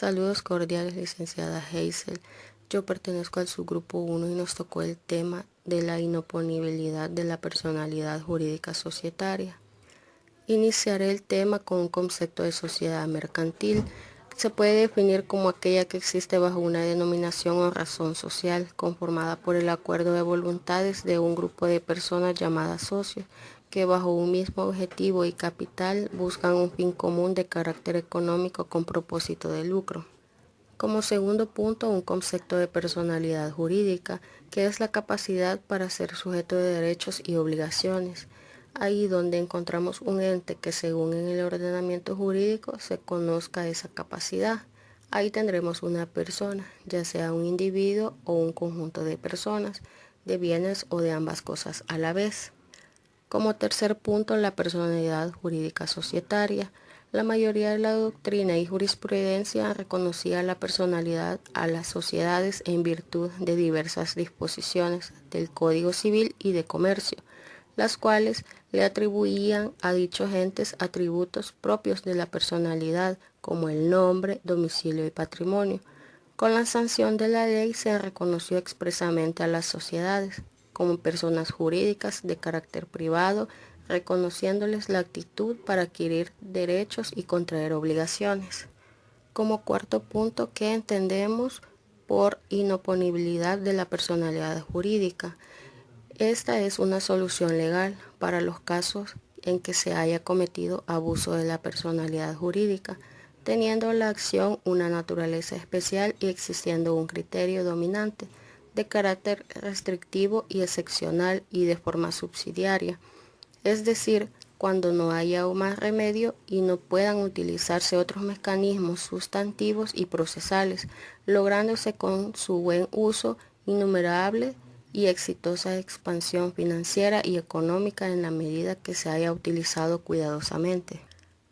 Saludos cordiales, licenciada Hazel. Yo pertenezco al subgrupo 1 y nos tocó el tema de la inoponibilidad de la personalidad jurídica societaria. Iniciaré el tema con un concepto de sociedad mercantil. Se puede definir como aquella que existe bajo una denominación o razón social, conformada por el acuerdo de voluntades de un grupo de personas llamadas socios, que bajo un mismo objetivo y capital buscan un fin común de carácter económico con propósito de lucro. Como segundo punto, un concepto de personalidad jurídica, que es la capacidad para ser sujeto de derechos y obligaciones. Ahí donde encontramos un ente que según en el ordenamiento jurídico se conozca esa capacidad. Ahí tendremos una persona, ya sea un individuo o un conjunto de personas, de bienes o de ambas cosas a la vez. Como tercer punto, la personalidad jurídica societaria. La mayoría de la doctrina y jurisprudencia reconocía la personalidad a las sociedades en virtud de diversas disposiciones del Código Civil y de Comercio, las cuales le atribuían a dichos entes atributos propios de la personalidad, como el nombre, domicilio y patrimonio. Con la sanción de la ley se reconoció expresamente a las sociedades como personas jurídicas de carácter privado, reconociéndoles la aptitud para adquirir derechos y contraer obligaciones. Como cuarto punto, ¿qué entendemos por inoponibilidad de la personalidad jurídica? Esta es una solución legal para los casos en que se haya cometido abuso de la personalidad jurídica, teniendo la acción una naturaleza especial y existiendo un criterio dominante de carácter restrictivo y excepcional y de forma subsidiaria, es decir, cuando no haya más remedio y no puedan utilizarse otros mecanismos sustantivos y procesales, lográndose con su buen uso innumerable y exitosa expansión financiera y económica en la medida que se haya utilizado cuidadosamente.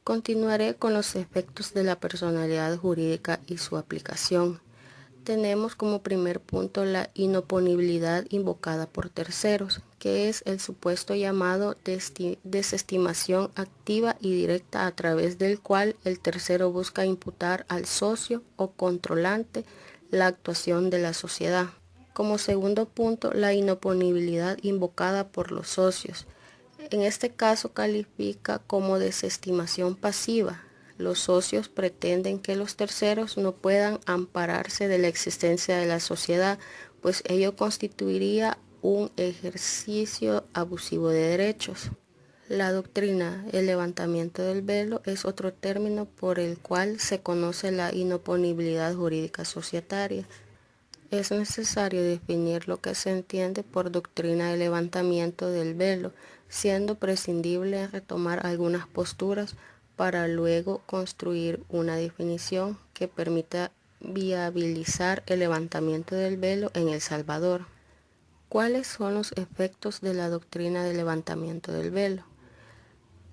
Continuaré con los efectos de la personalidad jurídica y su aplicación. Tenemos como primer punto la inoponibilidad invocada por terceros, que es el supuesto llamado desestimación activa y directa a través del cual el tercero busca imputar al socio o controlante la actuación de la sociedad. Como segundo punto, la inoponibilidad invocada por los socios. En este caso califica como desestimación pasiva. Los socios pretenden que los terceros no puedan ampararse de la existencia de la sociedad, pues ello constituiría un ejercicio abusivo de derechos. La doctrina, el levantamiento del velo, es otro término por el cual se conoce la inoponibilidad jurídica societaria. Es necesario definir lo que se entiende por doctrina de levantamiento del velo, siendo prescindible retomar algunas posturas para luego construir una definición que permita viabilizar el levantamiento del velo en El Salvador. ¿Cuáles son los efectos de la doctrina de levantamiento del velo?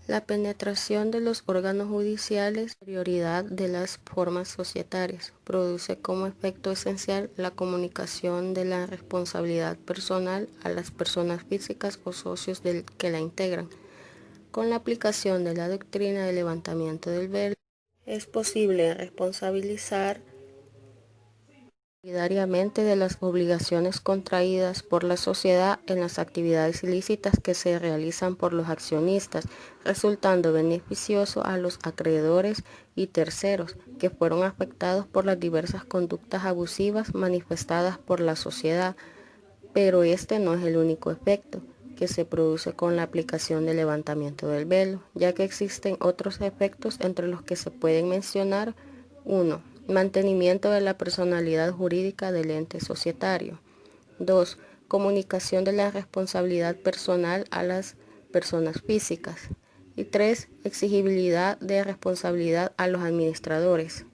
La penetración de los órganos judiciales, prioridad de las formas societarias, produce como efecto esencial la comunicación de la responsabilidad personal a las personas físicas o socios que la integran. Con la aplicación de la doctrina de levantamiento del velo, es posible responsabilizar solidariamente de las obligaciones contraídas por la sociedad en las actividades ilícitas que se realizan por los accionistas, resultando beneficioso a los acreedores y terceros que fueron afectados por las diversas conductas abusivas manifestadas por la sociedad. Pero este no es el único efecto que se produce con la aplicación del levantamiento del velo, ya que existen otros efectos entre los que se pueden mencionar: 1. Mantenimiento de la personalidad jurídica del ente societario. 2. Comunicación de la responsabilidad personal a las personas físicas. Y 3. Exigibilidad de responsabilidad a los administradores.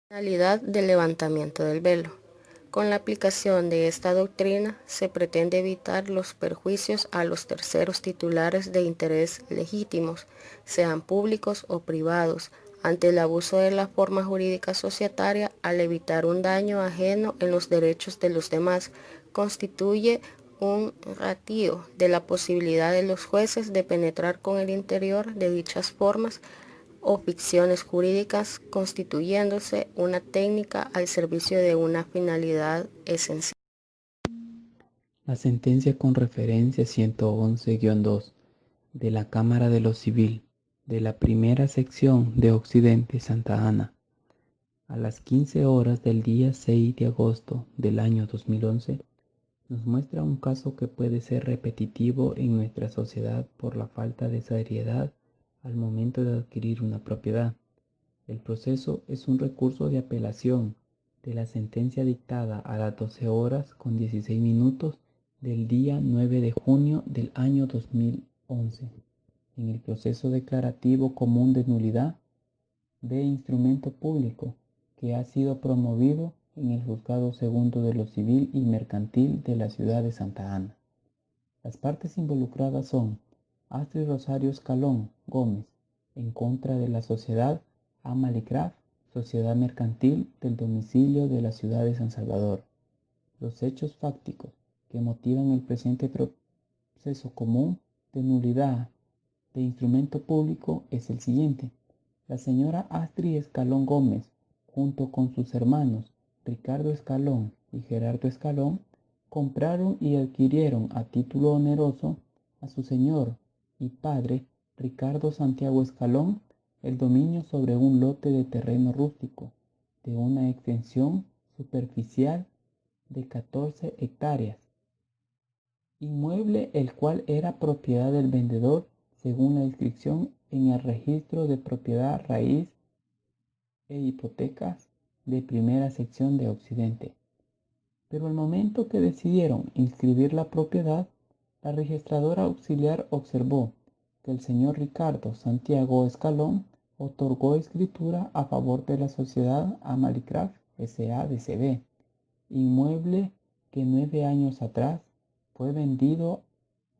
Finalidad del levantamiento del velo. Con la aplicación de esta doctrina se pretende evitar los perjuicios a los terceros titulares de interés legítimos, sean públicos o privados, ante el abuso de la forma jurídica societaria al evitar un daño ajeno en los derechos de los demás. Constituye un ratio de la posibilidad de los jueces de penetrar con el interior de dichas formas o ficciones jurídicas, constituyéndose una técnica al servicio de una finalidad esencial. La sentencia con referencia 111-2 de la Cámara de lo Civil de la Primera Sección de Occidente Santa Ana, a las 15 horas del día 6 de agosto del año 2011, nos muestra un caso que puede ser repetitivo en nuestra sociedad por la falta de seriedad al momento de adquirir una propiedad. El proceso es un recurso de apelación de la sentencia dictada a las 12 horas con 16 minutos del día 9 de junio del año 2011, en el proceso declarativo común de nulidad de instrumento público que ha sido promovido en el Juzgado Segundo de lo Civil y Mercantil de la ciudad de Santa Ana. Las partes involucradas son Astrid Rosario Escalón Gómez, en contra de la sociedad Amalicraft, sociedad mercantil del domicilio de la ciudad de San Salvador. Los hechos fácticos que motivan el presente proceso común de nulidad de instrumento público es el siguiente. La señora Astrid Escalón Gómez, junto con sus hermanos Ricardo Escalón y Gerardo Escalón, compraron y adquirieron a título oneroso a su señor y padre Ricardo Santiago Escalón el dominio sobre un lote de terreno rústico de una extensión superficial de 14 hectáreas, inmueble el cual era propiedad del vendedor según la inscripción en el registro de propiedad raíz e hipotecas de Primera Sección de Occidente. Pero al momento que decidieron inscribir la propiedad, la registradora auxiliar observó que el señor Ricardo Santiago Escalón otorgó escritura a favor de la sociedad Amalicraft S.A.D.C.B., inmueble que 9 años atrás fue vendido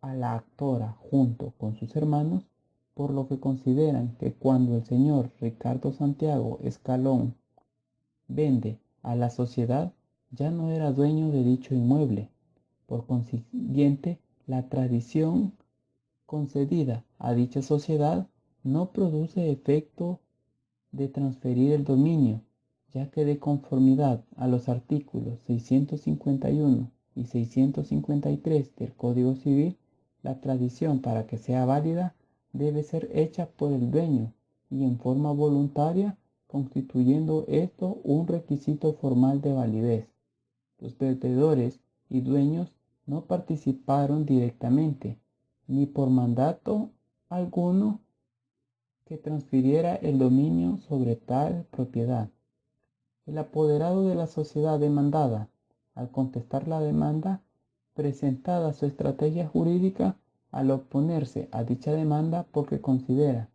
a la actora junto con sus hermanos, por lo que consideran que cuando el señor Ricardo Santiago Escalón vende a la sociedad, ya no era dueño de dicho inmueble. Por consiguiente, la tradición concedida a dicha sociedad no produce efecto de transferir el dominio, ya que de conformidad a los artículos 651 y 653 del Código Civil, la tradición para que sea válida debe ser hecha por el dueño y en forma voluntaria, constituyendo esto un requisito formal de validez. Los vendedores y dueños no participaron directamente, ni por mandato alguno que transfiriera el dominio sobre tal propiedad. El apoderado de la sociedad demandada, al contestar la demanda, presentada su estrategia jurídica al oponerse a dicha demanda porque considera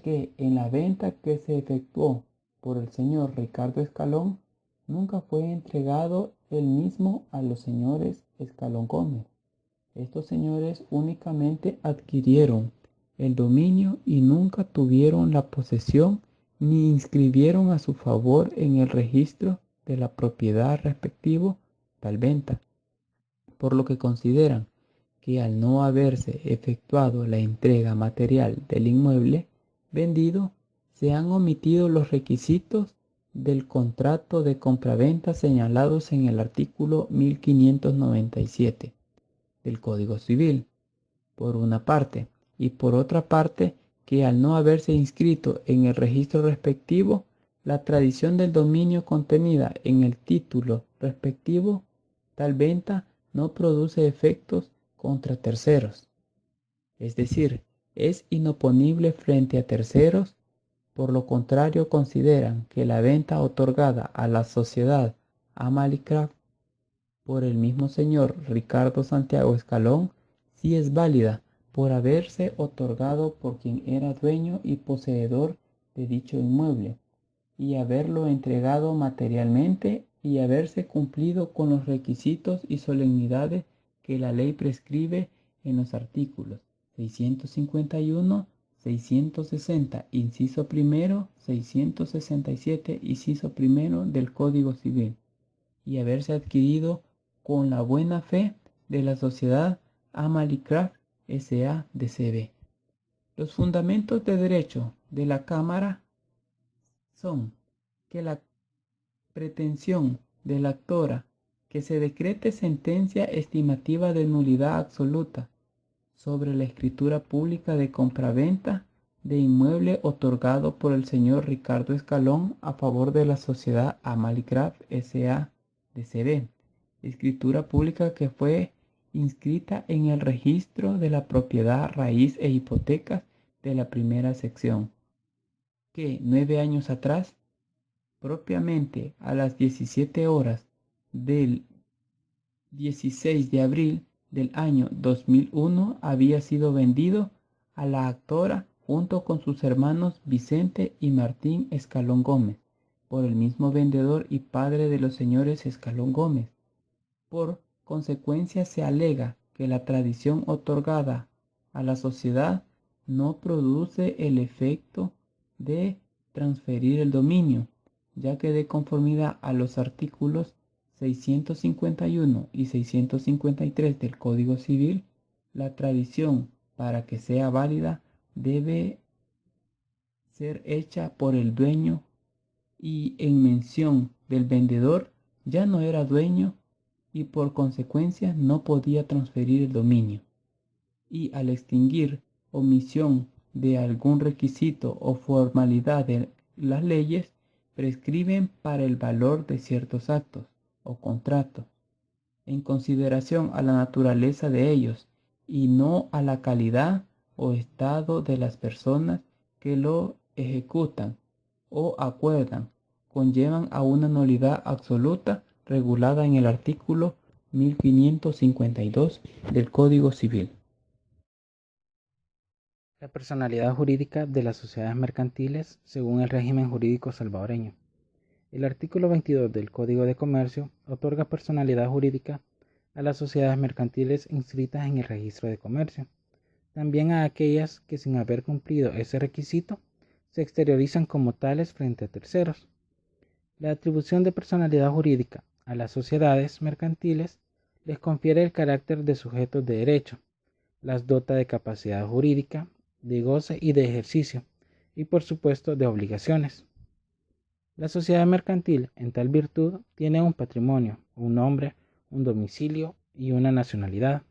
que en la venta que se efectuó por el señor Ricardo Escalón, nunca fue entregado el mismo a los señores Escalón Gómez. Estos señores únicamente adquirieron el dominio y nunca tuvieron la posesión ni inscribieron a su favor en el registro de la propiedad respectivo tal venta, por lo que consideran que al no haberse efectuado la entrega material del inmueble vendido, se han omitido los requisitos del contrato de compraventa señalados en el artículo 1597 del Código Civil, por una parte, y por otra parte, que al no haberse inscrito en el registro respectivo, la tradición del dominio contenida en el título respectivo, tal venta no produce efectos contra terceros. Es decir, es inoponible frente a terceros. Por lo contrario, consideran que la venta otorgada a la sociedad Amalicraft por el mismo señor Ricardo Santiago Escalón sí es válida por haberse otorgado por quien era dueño y poseedor de dicho inmueble y haberlo entregado materialmente y haberse cumplido con los requisitos y solemnidades que la ley prescribe en los artículos 651, 660, inciso primero, 667, inciso primero del Código Civil, y haberse adquirido con la buena fe de la sociedad Amalicraft S.A.D.C.B. Los fundamentos de derecho de la Cámara son que la pretensión de la actora que se decrete sentencia estimativa de nulidad absoluta sobre la escritura pública de compraventa de inmueble otorgado por el señor Ricardo Escalón a favor de la sociedad Amalicraft S.A. de CB, escritura pública que fue inscrita en el registro de la propiedad, raíz e hipotecas de la primera sección, que 9 años atrás, propiamente a las 17 horas del 16 de abril del año 2001, había sido vendido a la actora junto con sus hermanos Vicente y Martín Escalón Gómez, por el mismo vendedor y padre de los señores Escalón Gómez. Por consecuencia, se alega que la tradición otorgada a la sociedad no produce el efecto de transferir el dominio, ya que de conformidad a los artículos 651 y 653 del Código Civil, la tradición, para que sea válida, debe ser hecha por el dueño y en mención del vendedor ya no era dueño y por consecuencia no podía transferir el dominio. Y al extinguir omisión de algún requisito o formalidad de las leyes, prescriben para el valor de ciertos actos o contratos, en consideración a la naturaleza de ellos y no a la calidad o estado de las personas que lo ejecutan o acuerdan, conllevan a una nulidad absoluta regulada en el artículo 1552 del Código Civil. La personalidad jurídica de las sociedades mercantiles según el régimen jurídico salvadoreño. El artículo 22 del Código de Comercio otorga personalidad jurídica a las sociedades mercantiles inscritas en el registro de comercio, también a aquellas que sin haber cumplido ese requisito se exteriorizan como tales frente a terceros. La atribución de personalidad jurídica a las sociedades mercantiles les confiere el carácter de sujetos de derecho, las dota de capacidad jurídica, de goce y de ejercicio, y por supuesto de obligaciones. La sociedad mercantil, en tal virtud, tiene un patrimonio, un nombre, un domicilio y una nacionalidad,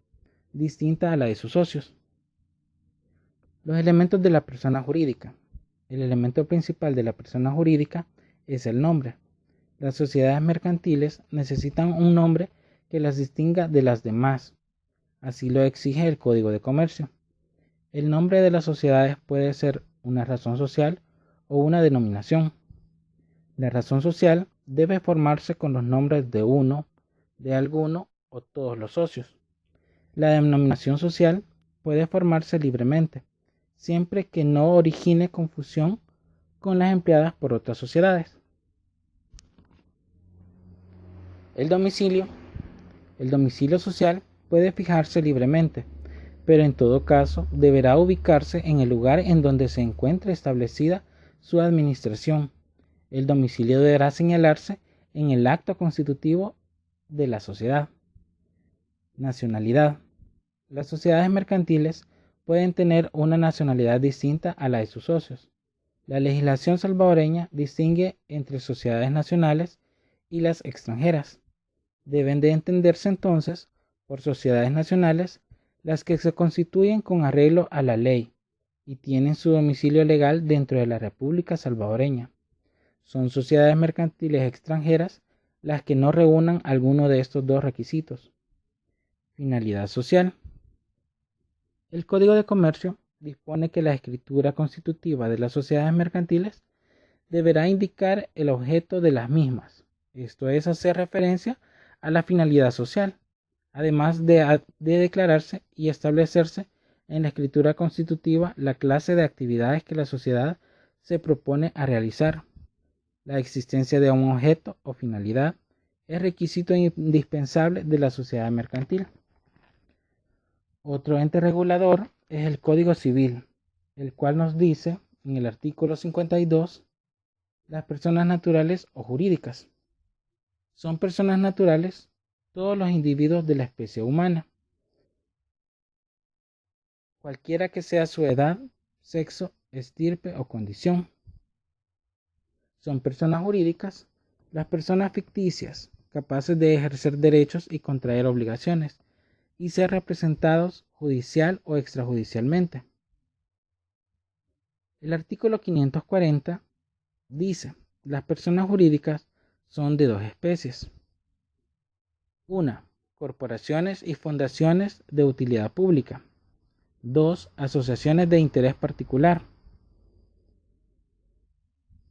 distinta a la de sus socios. Los elementos de la persona jurídica. El elemento principal de la persona jurídica es el nombre. Las sociedades mercantiles necesitan un nombre que las distinga de las demás. Así lo exige el Código de Comercio. El nombre de las sociedades puede ser una razón social o una denominación. La razón social debe formarse con los nombres de uno, de alguno o todos los socios. La denominación social puede formarse libremente, siempre que no origine confusión con las empleadas por otras sociedades. El domicilio social puede fijarse libremente, pero en todo caso deberá ubicarse en el lugar en donde se encuentre establecida su administración. El domicilio deberá señalarse en el acto constitutivo de la sociedad. Nacionalidad. Las sociedades mercantiles pueden tener una nacionalidad distinta a la de sus socios. La legislación salvadoreña distingue entre sociedades nacionales y las extranjeras. Deben de entenderse entonces por sociedades nacionales las que se constituyen con arreglo a la ley y tienen su domicilio legal dentro de la República Salvadoreña. Son sociedades mercantiles extranjeras las que no reúnan alguno de estos dos requisitos. Finalidad social. El Código de Comercio dispone que la escritura constitutiva de las sociedades mercantiles deberá indicar el objeto de las mismas, esto es hacer referencia a la finalidad social, además de declararse y establecerse en la escritura constitutiva la clase de actividades que la sociedad se propone a realizar. La existencia de un objeto o finalidad es requisito indispensable de la sociedad mercantil. Otro ente regulador es el Código Civil, el cual nos dice en el artículo 52 las personas naturales o jurídicas. Son personas naturales todos los individuos de la especie humana, cualquiera que sea su edad, sexo, estirpe o condición. Son personas jurídicas las personas ficticias capaces de ejercer derechos y contraer obligaciones y ser representados judicial o extrajudicialmente. El artículo 540 dice: las personas jurídicas son de dos especies. 1. Corporaciones y fundaciones de utilidad pública. 2. Asociaciones de interés particular.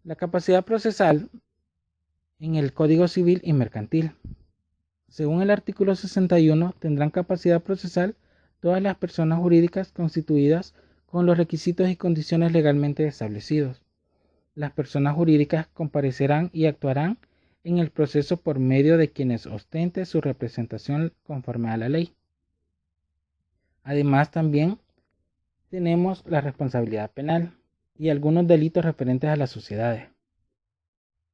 La capacidad procesal en el Código Civil y Mercantil. Según el artículo 61, tendrán capacidad procesal todas las personas jurídicas constituidas con los requisitos y condiciones legalmente establecidos. Las personas jurídicas comparecerán y actuarán en el proceso por medio de quienes ostente su representación conforme a la ley. Además, también tenemos la responsabilidad penal y algunos delitos referentes a las sociedades.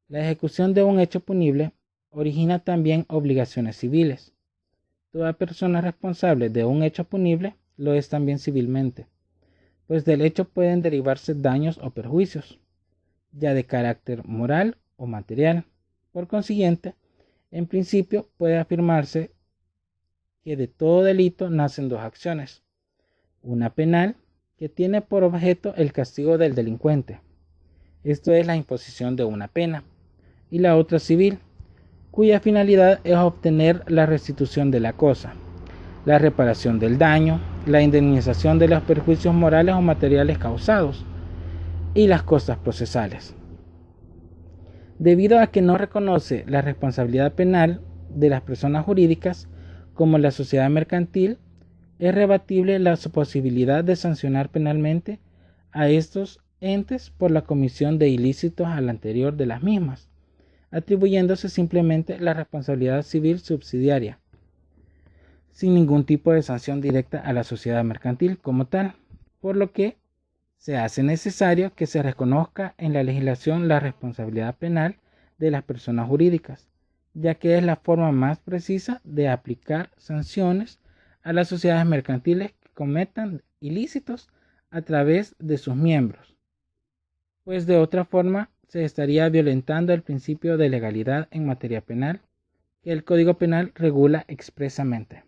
La ejecución de un hecho punible origina también obligaciones civiles. Toda persona responsable de un hecho punible lo es también civilmente, pues del hecho pueden derivarse daños o perjuicios, ya de carácter moral o material. Por consiguiente, en principio puede afirmarse que de todo delito nacen dos acciones: una penal, que tiene por objeto el castigo del delincuente, esto es la imposición de una pena, y la otra civil, cuya finalidad es obtener la restitución de la cosa, la reparación del daño, la indemnización de los perjuicios morales o materiales causados y las costas procesales. Debido a que no reconoce la responsabilidad penal de las personas jurídicas como la sociedad mercantil, es rebatible la posibilidad de sancionar penalmente a estos entes por la comisión de ilícitos al anterior de las mismas, atribuyéndose simplemente la responsabilidad civil subsidiaria, sin ningún tipo de sanción directa a la sociedad mercantil como tal, por lo que se hace necesario que se reconozca en la legislación la responsabilidad penal de las personas jurídicas, ya que es la forma más precisa de aplicar sanciones a las sociedades mercantiles que cometan ilícitos a través de sus miembros, pues de otra forma se estaría violentando el principio de legalidad en materia penal que el Código Penal regula expresamente.